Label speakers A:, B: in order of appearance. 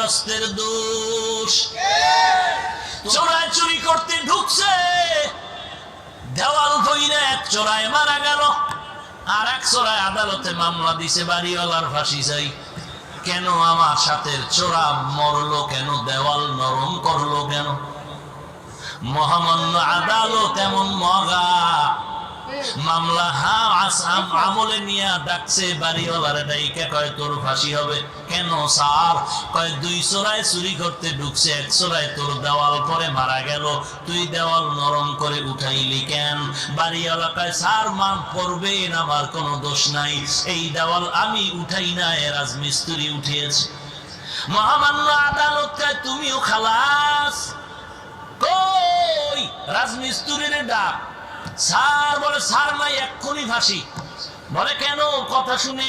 A: গৃহস্থের দোষ। চোরাই চুরি করতে ঢুকছে, দেওয়াল ধইরা এক চোরায় মারা গেল, আর এক চোরায় আদালতে মামলা দিছে বাড়িওয়ালার ফাঁসি চাই। কেন আমার সাথে চোরা মরলো কেন, দেওয়াল নরম করলো কেন? মহামান্য আদালত এমন মগা, মামলা আমলে নিয়ে ডাকছে বাড়িওয়ালার ডাইকে, কয় তোর ফাঁসি হবে। কেন স্যার? কয় দুই চোরায় চুরি করতে ঢুকছে, এক চোরায় তোর দেওয়াল পরে মারা গেল, তুই দেওয়াল নরম করে উঠাইলি কেন? বাড়িওয়ালা কয় স্যার মান পড়বেন, আমার কোনো দোষ নাই, এই দেওয়াল আমি উঠাই না, রাজমিস্ত্রি উঠিয়েছে। মহামান্য আদালত কয় তুমিও খালাস। কই রাজমিস্ত্রির ডাক। স্যার বলে স্যার নাই, এক্ষুনি ফাঁসি। বলে কেন? কথা শুনে